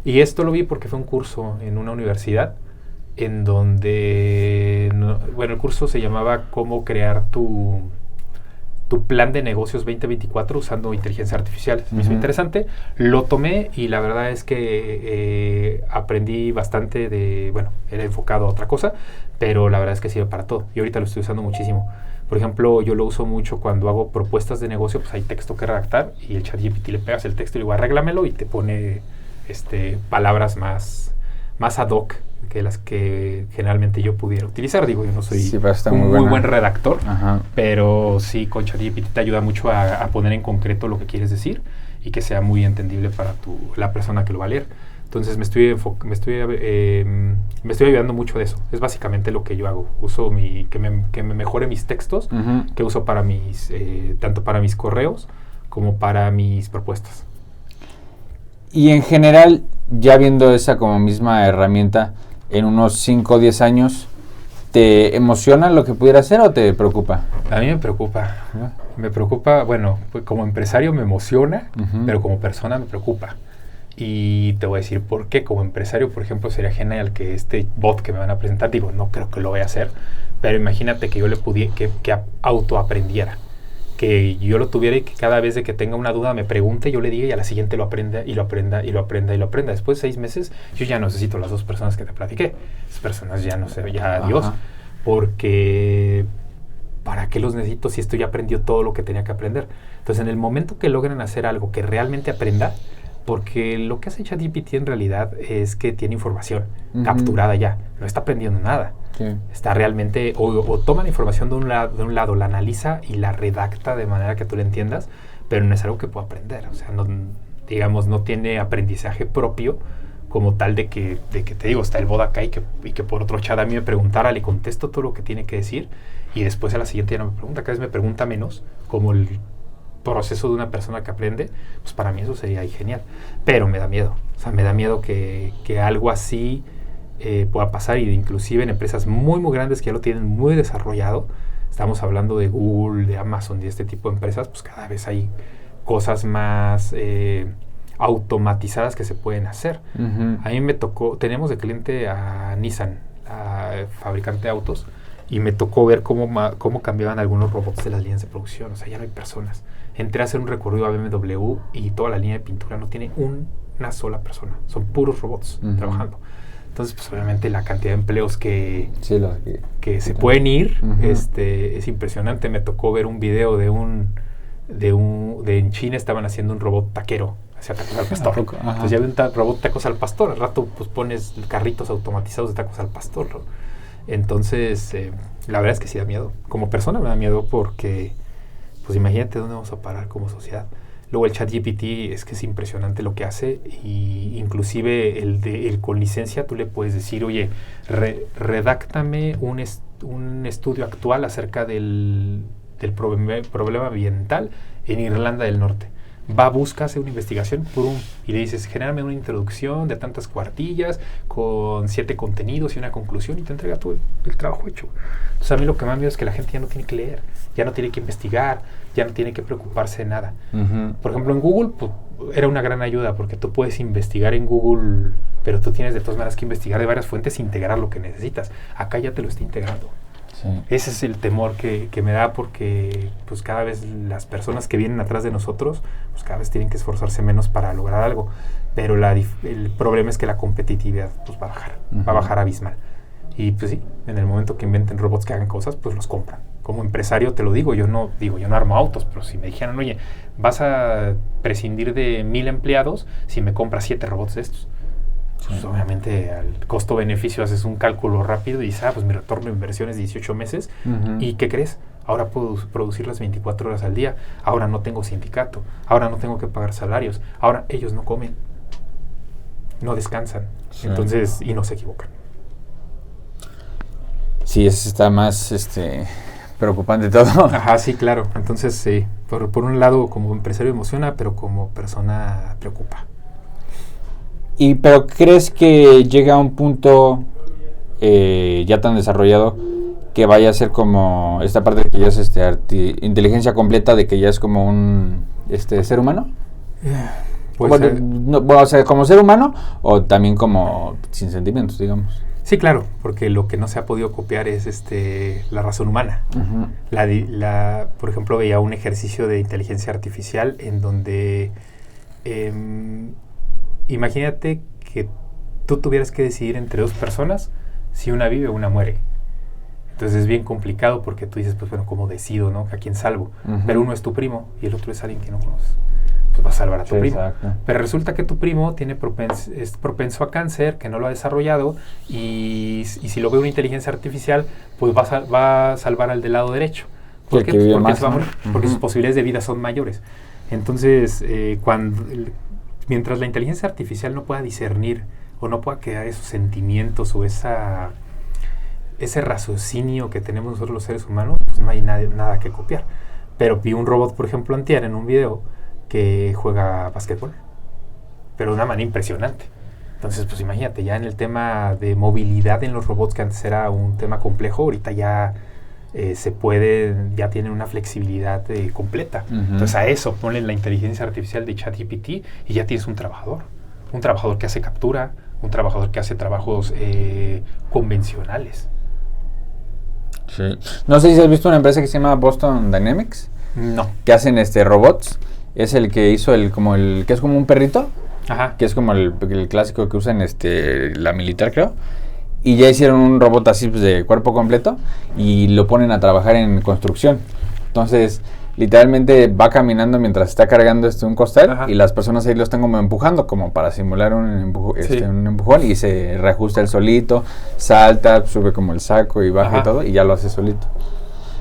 Y esto lo vi porque fue un curso en una universidad en donde, el curso se llamaba Cómo crear tu plan de negocios 2024 usando inteligencia artificial. Me hizo interesante, lo tomé y la verdad es que aprendí bastante era enfocado a otra cosa, pero la verdad es que sirve para todo y ahorita lo estoy usando muchísimo. Por ejemplo, yo lo uso mucho cuando hago propuestas de negocio, pues hay texto que redactar y el ChatGPT le pegas el texto y le digo arréglamelo y te pone palabras más ad hoc que las que generalmente yo pudiera utilizar. Digo, yo no soy un muy buen redactor, pero sí, con ChatGPT te ayuda mucho a poner en concreto lo que quieres decir y que sea muy entendible para la persona que lo va a leer. Entonces me estoy ayudando mucho de eso. Es básicamente lo que yo hago. Uso que me mejore mis textos, que uso para tanto para mis correos como para mis propuestas. Y en general, ya viendo esa como misma herramienta, en unos 5 o 10 años, ¿te emociona lo que pudiera hacer o te preocupa? A mí me preocupa. Me preocupa, pues como empresario me emociona, pero como persona me preocupa. Y te voy a decir por qué. Como empresario, por ejemplo, sería genial que este bot que me van a presentar, no creo que lo vaya a hacer, pero imagínate que yo le pudiera, que autoaprendiera. Que yo lo tuviera y que cada vez de que tenga una duda me pregunte, yo le diga y a la siguiente lo aprenda y lo aprenda y lo aprenda y lo aprenda. Después de 6 meses, yo ya no necesito las 2 personas que te platiqué. Esas personas ya no sé, ya adiós. Porque ¿para qué los necesito si esto ya aprendió todo lo que tenía que aprender? Entonces, en el momento que logren hacer algo que realmente aprenda, porque lo que hace ChatGPT en realidad es que tiene información capturada ya, no está aprendiendo nada. Sí. Está realmente, o toma la información de un lado, la analiza y la redacta de manera que tú la entiendas, pero no es algo que pueda aprender. O sea, no tiene aprendizaje propio como tal de que te digo, está el bot acá y que por otro chat a mí me preguntara, le contesto todo lo que tiene que decir y después a la siguiente ya no me pregunta, cada vez me pregunta menos, como el proceso de una persona que aprende. Pues para mí eso sería ahí genial, pero me da miedo. O sea, me da miedo que algo así pueda pasar, y inclusive en empresas muy muy grandes que ya lo tienen muy desarrollado. Estamos hablando de Google, de Amazon, de este tipo de empresas. Pues cada vez hay cosas más automatizadas que se pueden hacer. A mí me tocó, tenemos de cliente a Nissan, fabricante de autos, y me tocó ver cómo cambiaban algunos robots de las líneas de producción. O sea, ya no hay personas. Entré a hacer un recorrido a BMW y toda la línea de pintura no tiene una sola persona. Son puros robots trabajando. Entonces, pues obviamente la cantidad de empleos que se sí, pueden ir, uh-huh, es impresionante. Me tocó ver un video de en China estaban haciendo un robot taquero, hacía tacos al pastor. Entonces ya ven robot tacos al pastor, al rato pues pones carritos automatizados de tacos al pastor, ¿no? Entonces, la verdad es que sí da miedo. Como persona me da miedo porque, pues imagínate dónde vamos a parar como sociedad. Luego el ChatGPT es que es impresionante lo que hace, y inclusive el con licencia tú le puedes decir, oye, redáctame un estudio actual acerca del problema ambiental en Irlanda del Norte. Va, busca, hace una investigación, y le dices, genérame una introducción de tantas cuartillas con 7 contenidos y una conclusión, y te entrega todo el trabajo hecho. Entonces a mí lo que más miedo es que la gente ya no tiene que leer, ya no tiene que investigar, ya no tiene que preocuparse de nada. Uh-huh. Por ejemplo, en Google pues, era una gran ayuda, porque tú puedes investigar en Google, pero tú tienes de todas maneras que investigar de varias fuentes e integrar lo que necesitas. Acá ya te lo está integrando. Sí. Ese es el temor que me da, porque pues cada vez las personas que vienen atrás de nosotros pues cada vez tienen que esforzarse menos para lograr algo, pero el problema es que la competitividad pues va a bajar, uh-huh, va a bajar abismal. Y pues sí, en el momento que inventen robots que hagan cosas, pues los compran. Como empresario te lo digo, yo no armo autos, pero si me dijeran, oye, vas a prescindir de 1,000 empleados si me compras 7 robots de estos. Pues obviamente al costo-beneficio haces un cálculo rápido y dices, pues mi retorno de inversión es 18 meses. Uh-huh. ¿Y qué crees? Ahora puedo producir las 24 horas al día. Ahora no tengo sindicato. Ahora no tengo que pagar salarios. Ahora ellos no comen. No descansan. Sí. Entonces, y no se equivocan. Sí, eso está más preocupante todo. Ajá, sí, claro. Entonces, sí, por un lado como empresario emociona, pero como persona preocupa. Pero ¿crees que llega a un punto ya tan desarrollado que vaya a ser como esta parte de que ya es inteligencia completa, de que ya es como un ser humano? O sea, como ser humano o también como sin sentimientos, digamos. Sí, claro, porque lo que no se ha podido copiar es la razón humana. Uh-huh. Por ejemplo, veía un ejercicio de inteligencia artificial en donde imagínate que tú tuvieras que decidir entre 2 personas si una vive o una muere. Entonces es bien complicado porque tú dices, pues bueno, ¿cómo decido, no? ¿A quién salvo? Uh-huh. Pero uno es tu primo y el otro es alguien que no conoces. Pues vas a salvar a tu primo. Exacto. Pero resulta que tu primo es propenso a cáncer, que no lo ha desarrollado, y si lo ve una inteligencia artificial, pues va a salvar al del lado derecho. ¿Por qué? Porque se va a morir, porque sus posibilidades de vida son mayores. Entonces, mientras la inteligencia artificial no pueda discernir o no pueda crear esos sentimientos o ese raciocinio que tenemos nosotros los seres humanos, pues no hay nada que copiar. Pero vi un robot, por ejemplo, antier en un video que juega básquetbol, pero de una manera impresionante. Entonces, pues imagínate, ya en el tema de movilidad en los robots, que antes era un tema complejo, ahorita ya ya tienen una flexibilidad completa. Uh-huh. Entonces a eso ponle la inteligencia artificial de ChatGPT y ya tienes un trabajador que hace captura, un trabajador que hace trabajos convencionales. Sí. No sé si has visto una empresa que se llama Boston Dynamics. No. Que hacen robots. Es el que hizo que es como un perrito. Ajá. Que es como el clásico que usan la militar, creo. Y ya hicieron un robot así pues, de cuerpo completo y lo ponen a trabajar en construcción. Entonces, literalmente va caminando mientras está cargando un costal. Ajá. Y las personas ahí lo están como empujando, como para simular un empujón, y se reajusta el solito, salta, sube como el saco y baja. Ajá. Y todo, y ya lo hace solito.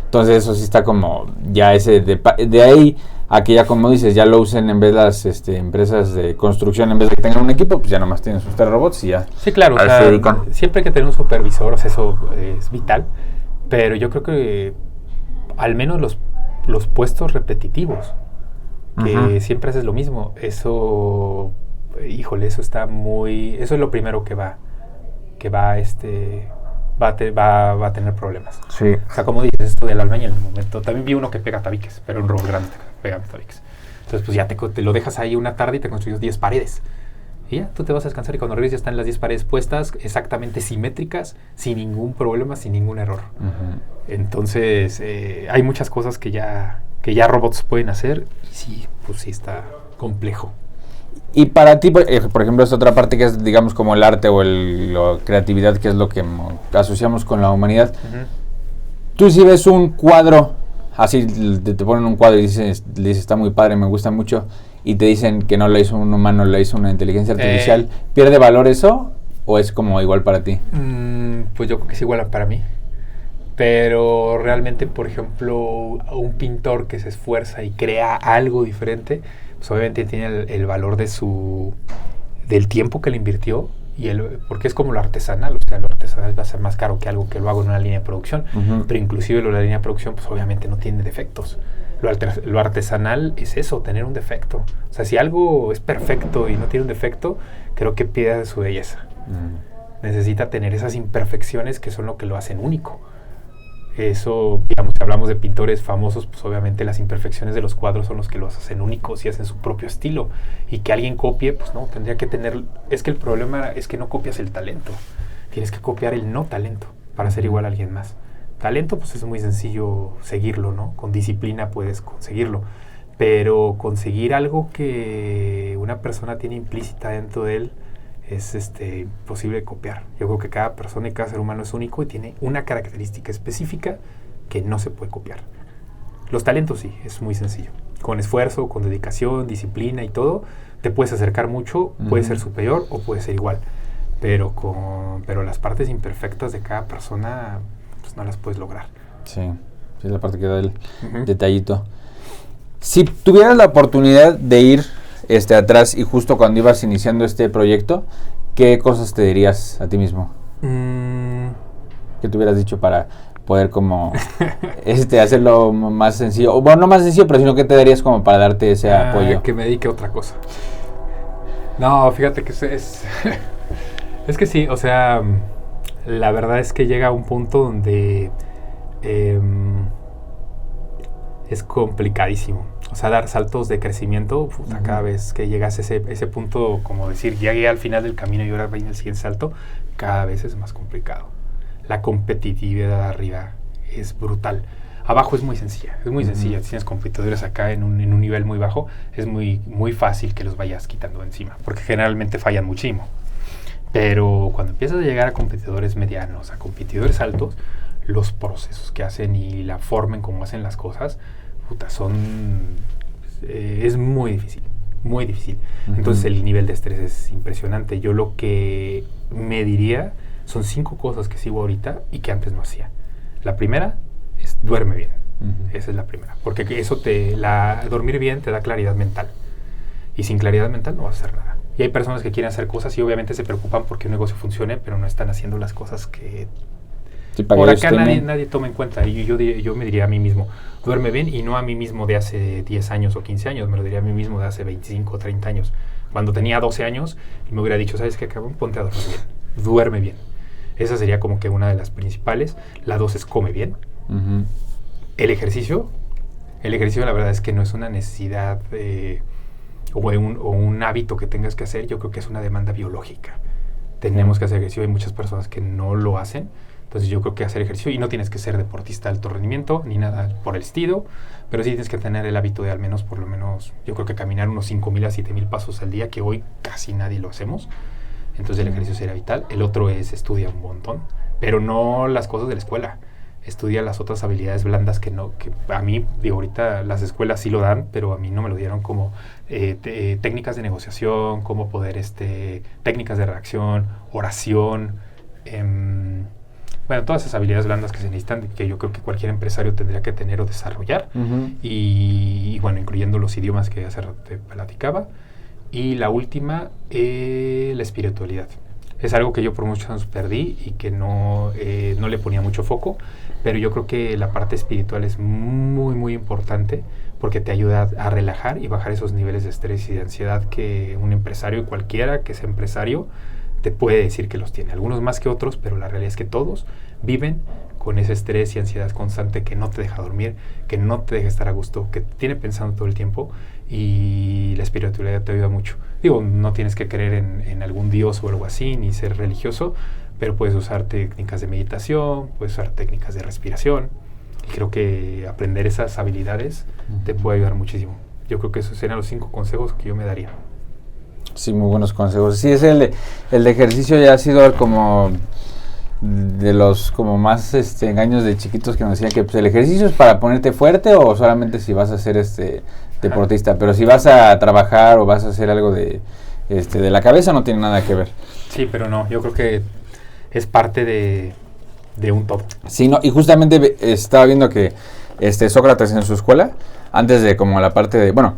Entonces eso sí está como, ya de ahí a que ya, como dices, ya lo usen en vez de las empresas de construcción, en vez de que tengan un equipo, pues ya nomás tienen sus 3 robots y ya. Sí, claro, o sea, siempre hay que tener un supervisor, o sea, eso es vital, pero yo creo que al menos los puestos repetitivos, que uh-huh. siempre haces lo mismo, eso, híjole, eso está eso es lo primero que va a tener problemas. Sí. O sea, como dices, esto del albañil en el momento. También vi uno que pega tabiques, pero un robot grande pega tabiques. Entonces, pues ya te lo dejas ahí una tarde y te construyes 10 paredes. Y ya, tú te vas a descansar y cuando regreses ya están las 10 paredes puestas, exactamente simétricas, sin ningún problema, sin ningún error. Uh-huh. Entonces, hay muchas cosas que ya robots pueden hacer y sí, pues sí está complejo. Y para ti, por ejemplo, esta otra parte que es, digamos, como el arte o la creatividad, que es lo que asociamos con la humanidad. Ujú. Tú si ves un cuadro, así te ponen un cuadro y le dices, está muy padre, me gusta mucho, y te dicen que no lo hizo un humano, lo hizo una inteligencia artificial, ¿pierde valor eso o es como igual para ti? Pues yo creo que es igual para mí. Pero realmente, por ejemplo, un pintor que se esfuerza y crea algo diferente, pues obviamente tiene el valor del tiempo que le invirtió, porque es como lo artesanal, o sea, lo artesanal va a ser más caro que algo que lo hago en una línea de producción, pero inclusive lo de la línea de producción, pues obviamente no tiene defectos. Lo artesanal es eso, tener un defecto. O sea, si algo es perfecto y no tiene un defecto, creo que pierde su belleza. Necesita tener esas imperfecciones que son lo que lo hacen único. Eso, digamos, si hablamos de pintores famosos, pues obviamente las imperfecciones de los cuadros son los que los hacen únicos y hacen su propio estilo. Y que alguien copie, pues no, tendría que tener... Es que el problema es que no copias el talento. Tienes que copiar el no talento para ser igual a alguien más. Talento, pues es muy sencillo seguirlo, ¿no? Con disciplina puedes conseguirlo. Pero conseguir algo que una persona tiene implícita dentro de él es posible de copiar. Yo creo que cada persona y cada ser humano es único y tiene una característica específica que no se puede copiar. Los talentos sí, es muy sencillo. Con esfuerzo, con dedicación, disciplina y todo, te puedes acercar mucho, puede ser superior o puede ser igual. Pero las partes imperfectas de cada persona, pues no las puedes lograr. Sí, es la parte que da el detallito. Si tuvieras la oportunidad de ir atrás y justo cuando ibas iniciando este proyecto, ¿qué cosas te dirías a ti mismo? ¿Qué te hubieras dicho para poder como hacerlo más sencillo? O bueno, no más sencillo, pero sino que te darías como para darte ese apoyo. Que me dedique a otra cosa. No, fíjate que es que sí, o sea, la verdad es que llega a un punto donde es complicadísimo. O sea, dar saltos de crecimiento, cada vez que llegas a ese punto, como decir, llegué al final del camino y ahora viene el siguiente salto, cada vez es más complicado. La competitividad de arriba es brutal. Abajo es muy sencilla, Si tienes competidores acá en un nivel muy bajo, es muy, muy fácil que los vayas quitando encima, porque generalmente fallan muchísimo. Pero cuando empiezas a llegar a competidores medianos, a competidores altos, los procesos que hacen y la forma en cómo hacen las cosas, es muy difícil, muy difícil. Entonces el nivel de estrés es impresionante. Yo lo que me diría son 5 cosas que sigo ahorita y que antes no hacía. La primera es duerme bien. Esa es la primera, porque eso dormir bien te da claridad mental, y sin claridad mental no vas a hacer nada. Y hay personas que quieren hacer cosas y obviamente se preocupan porque un negocio funcione, pero no están haciendo las cosas que por acá nadie toma en cuenta. Y yo me diría a mí mismo, duerme bien, y no a mí mismo de hace 10 años o 15 años, me lo diría a mí mismo de hace 25 o 30 años. Cuando tenía 12 años y me hubiera dicho, ¿sabes qué, cabrón? Ponte a dormir bien, duerme bien. Esa sería como que una de las principales. La 2 es come bien. El ejercicio la verdad es que no es una necesidad o un hábito que tengas que hacer. Yo creo que es una demanda biológica. Tenemos que hacer ejercicio, hay muchas personas que no lo hacen. Entonces yo creo que hacer ejercicio, y no tienes que ser deportista de alto rendimiento, ni nada por el estilo, pero sí tienes que tener el hábito de al menos, por lo menos, yo creo que caminar unos 5,000 a 7,000 pasos al día, que hoy casi nadie lo hacemos. Entonces el ejercicio sería vital. El otro es estudia un montón, pero no las cosas de la escuela. Estudia las otras habilidades blandas que a mí, digo, ahorita las escuelas sí lo dan, pero a mí no me lo dieron, como técnicas de negociación, cómo poder, técnicas de redacción, oración, bueno, todas esas habilidades blandas que se necesitan, que yo creo que cualquier empresario tendría que tener o desarrollar. Y bueno, incluyendo los idiomas que hace rato te platicaba. Y la última, la espiritualidad. Es algo que yo por muchos años perdí y que no le ponía mucho foco, pero yo creo que la parte espiritual es muy, muy importante, porque te ayuda a relajar y bajar esos niveles de estrés y de ansiedad que un empresario, y cualquiera que sea empresario, te puede decir que los tiene. Algunos más que otros, pero la realidad es que todos viven con ese estrés y ansiedad constante que no te deja dormir, que no te deja estar a gusto, que te tiene pensando todo el tiempo, y la espiritualidad te ayuda mucho. Digo, no tienes que creer en algún dios o algo así, ni ser religioso, pero puedes usar técnicas de meditación, puedes usar técnicas de respiración, y creo que aprender esas habilidades te puede ayudar muchísimo. Yo creo que esos serían los 5 consejos que yo me daría. Sí, muy buenos consejos. Sí, el de ejercicio ya ha sido como de los como más engaños de chiquitos que nos decían que pues, el ejercicio es para ponerte fuerte o solamente si vas a ser deportista, pero si vas a trabajar o vas a hacer algo de la cabeza no tiene nada que ver. Sí, pero no, yo creo que es parte de un todo. Sí, no, y justamente estaba viendo que Sócrates en su escuela, antes de como la parte de, bueno,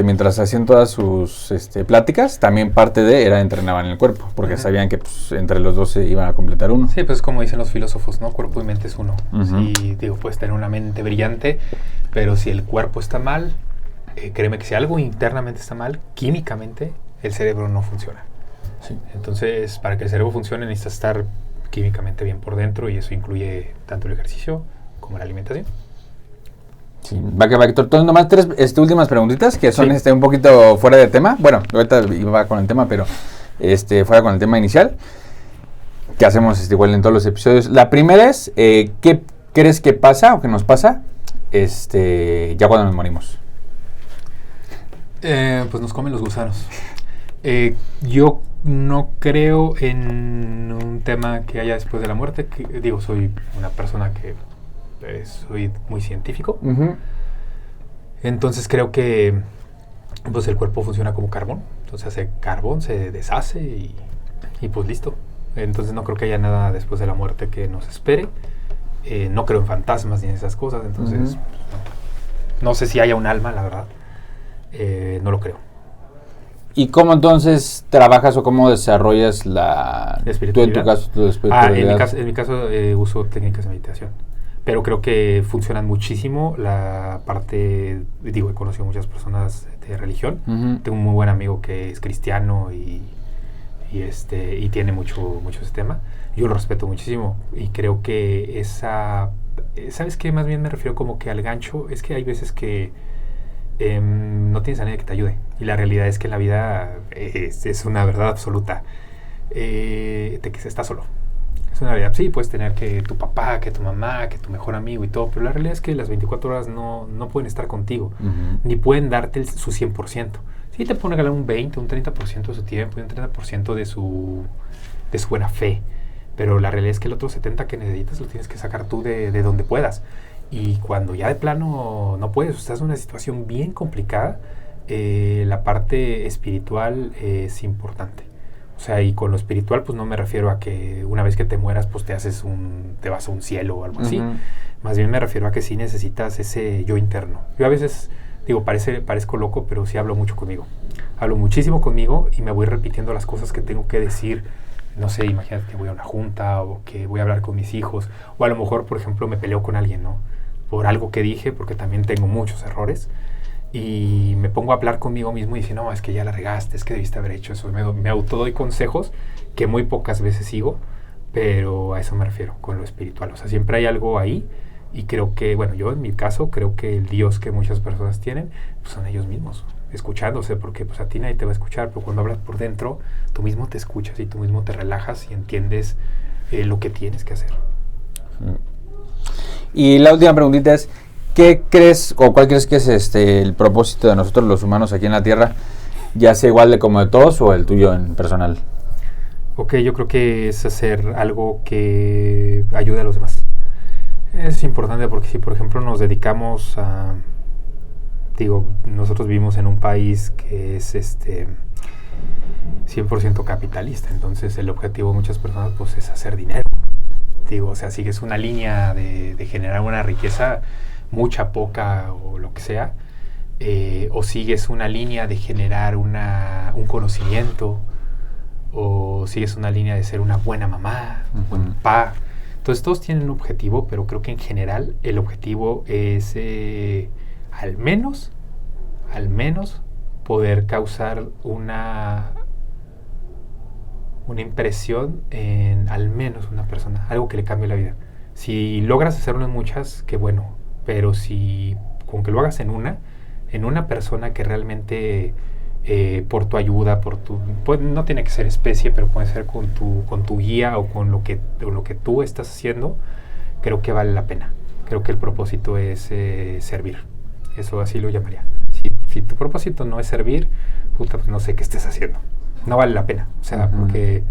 mientras hacían todas sus pláticas, también parte era entrenaban el cuerpo, porque sabían que pues, entre los dos se iban a completar uno. Sí, pues como dicen los filósofos, ¿no? Cuerpo y mente es uno. Sí, puedes tener una mente brillante, pero si el cuerpo está mal, créeme que si algo internamente está mal, químicamente, el cerebro no funciona. Sí. Entonces, para que el cerebro funcione, necesitas estar químicamente bien por dentro y eso incluye tanto el ejercicio como la alimentación. Sí, va que va, Héctor. Entonces, nomás tres últimas preguntitas que son un poquito fuera de tema. Bueno, ahorita iba con el tema, pero fuera con el tema inicial, que hacemos igual en todos los episodios. La primera es, ¿qué crees que pasa o que nos pasa ya cuando nos morimos? Pues nos comen los gusanos. Yo no creo en un tema que haya después de la muerte. Soy una persona que soy muy científico. Entonces creo que pues el cuerpo funciona como carbón. Entonces hace carbón, se deshace y pues listo. Entonces no creo que haya nada después de la muerte que nos espere. No creo en fantasmas ni en esas cosas. Entonces no sé si haya un alma, la verdad. No lo creo. ¿Y cómo entonces trabajas o cómo desarrollas tú en tu caso, tu espiritualidad? En mi caso uso técnicas de meditación. Pero creo que funcionan muchísimo la parte, he conocido muchas personas de religión. Tengo un muy buen amigo que es cristiano y tiene mucho ese tema. Yo lo respeto muchísimo y creo que ¿sabes qué? Más bien me refiero como que al gancho. Es que hay veces que no tienes a nadie que te ayude. Y la realidad es que en la vida es una verdad absoluta. De que se está solo. Es una realidad. Sí, puedes tener que tu papá, que tu mamá, que tu mejor amigo y todo, pero la realidad es que las 24 horas no pueden estar contigo, ni pueden darte su 100%. Sí te pueden regalar un 20, un 30% de su tiempo y un 30% de su buena fe, pero la realidad es que el otro 70% que necesitas lo tienes que sacar tú de donde puedas. Y cuando ya de plano no puedes, estás en una situación bien complicada, la parte espiritual es importante. O sea, y con lo espiritual, pues no me refiero a que una vez que te mueras, pues te vas a un cielo o algo así. Más bien me refiero a que sí necesitas ese yo interno. Yo a veces, parezco loco, pero sí hablo mucho conmigo. Hablo muchísimo conmigo y me voy repitiendo las cosas que tengo que decir. No sé, imagínate que voy a una junta o que voy a hablar con mis hijos. O a lo mejor, por ejemplo, me peleo con alguien, ¿no? Por algo que dije, porque también tengo muchos errores. Y me pongo a hablar conmigo mismo y decir, no, es que ya la regaste, es que debiste haber hecho eso. Me autodoy consejos que muy pocas veces sigo, pero a eso me refiero con lo espiritual. O sea, siempre hay algo ahí y creo que, bueno, yo en mi caso creo que el Dios que muchas personas tienen pues son ellos mismos, escuchándose, porque pues a ti nadie te va a escuchar, pero cuando hablas por dentro, tú mismo te escuchas y tú mismo te relajas y entiendes lo que tienes que hacer. Y la última preguntita es, ¿qué crees o cuál crees que es el propósito de nosotros los humanos aquí en la Tierra? Ya sea igual de como de todos o el tuyo en personal. Ok, yo creo que es hacer algo que ayude a los demás. Es importante porque si por ejemplo nos dedicamos a... nosotros vivimos en un país que es 100% capitalista, entonces el objetivo de muchas personas pues es hacer dinero. O sea, sigues una línea de generar una riqueza, mucha, poca o lo que sea, o sigues una línea de generar un conocimiento, o sigues una línea de ser una buena mamá, un buen papá. Entonces todos tienen un objetivo, pero creo que en general el objetivo es al menos poder causar una impresión en al menos una persona, algo que le cambie la vida. Si logras hacerlo en muchas, qué bueno, pero si con que lo hagas en una persona que realmente por tu ayuda, no tiene que ser especie, pero puede ser con tu guía o con lo que tú estás haciendo, creo que vale la pena. Creo que el propósito es servir. Eso así lo llamaría. Si tu propósito no es servir, puta, pues no sé qué estés haciendo. No vale la pena. O sea, porque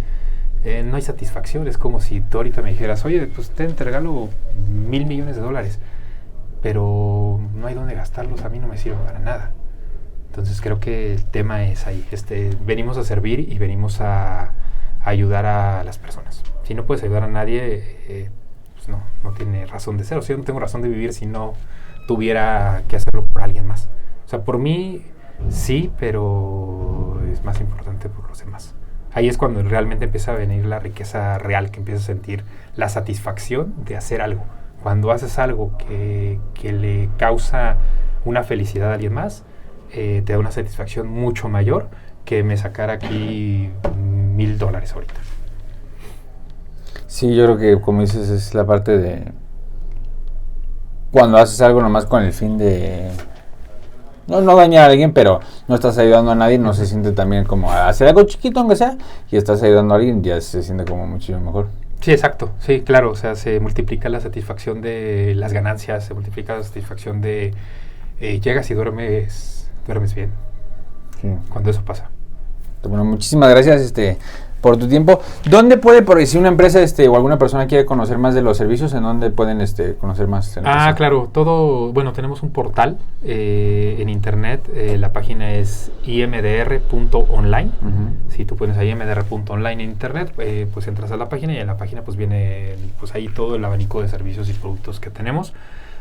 no hay satisfacción. Es como si tú ahorita me dijeras, oye, pues te regalo $1,000 millones, pero no hay dónde gastarlos, a mí no me sirven para nada. Entonces creo que el tema es ahí. Venimos a servir y venimos a ayudar a las personas. Si no puedes ayudar a nadie, pues no tiene razón de ser. O sea, yo no tengo razón de vivir si no tuviera que hacerlo por alguien más. O sea, por mí sí, pero es más importante por los demás. Ahí es cuando realmente empieza a venir la riqueza real, que empiezas a sentir la satisfacción de hacer algo. Cuando haces algo que le causa una felicidad a alguien más, te da una satisfacción mucho mayor que me sacar aquí $1,000 ahorita. Sí, yo creo que, como dices, es la parte de cuando haces algo nomás con el fin de no dañar a alguien, pero no estás ayudando a nadie, no se siente también como hacer algo chiquito aunque sea, y estás ayudando a alguien, ya se siente como muchísimo mejor. Sí, exacto, sí, claro, o sea, se multiplica la satisfacción de las ganancias, se multiplica la satisfacción de llegas y duermes bien, sí, cuando eso pasa. Bueno, muchísimas gracias por tu tiempo. ¿Dónde puede, por si una empresa o alguna persona quiere conocer más de los servicios, en dónde pueden conocer más? Claro, tenemos un portal en internet, la página es imdr.online. Si tú pones ahí imdr.online en internet, pues entras a la página y en la página pues viene pues ahí todo el abanico de servicios y productos que tenemos.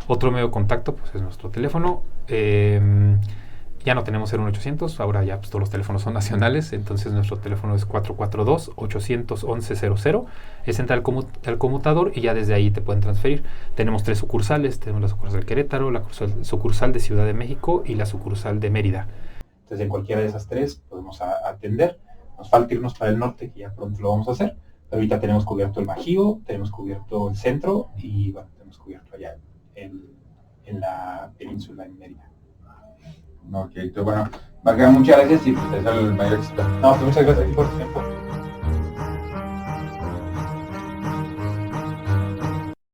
Otro medio de contacto pues es nuestro teléfono. Ya no tenemos 01800, ahora ya pues, todos los teléfonos son nacionales, entonces nuestro teléfono es 442-811-00. Es entrar al conmutador y ya desde ahí te pueden transferir. Tenemos 3 sucursales, tenemos la sucursal de Querétaro, la sucursal de Ciudad de México y la sucursal de Mérida. Entonces en cualquiera de esas 3 podemos atender. Nos falta irnos para el norte, que ya pronto lo vamos a hacer. Pero ahorita tenemos cubierto el Bajío, tenemos cubierto el centro y bueno, tenemos cubierto allá en la península, en Mérida. Ok, entonces bueno, Marca, muchas gracias y pues te deseo el mayor éxito. No, pues muchas gracias por tu tiempo.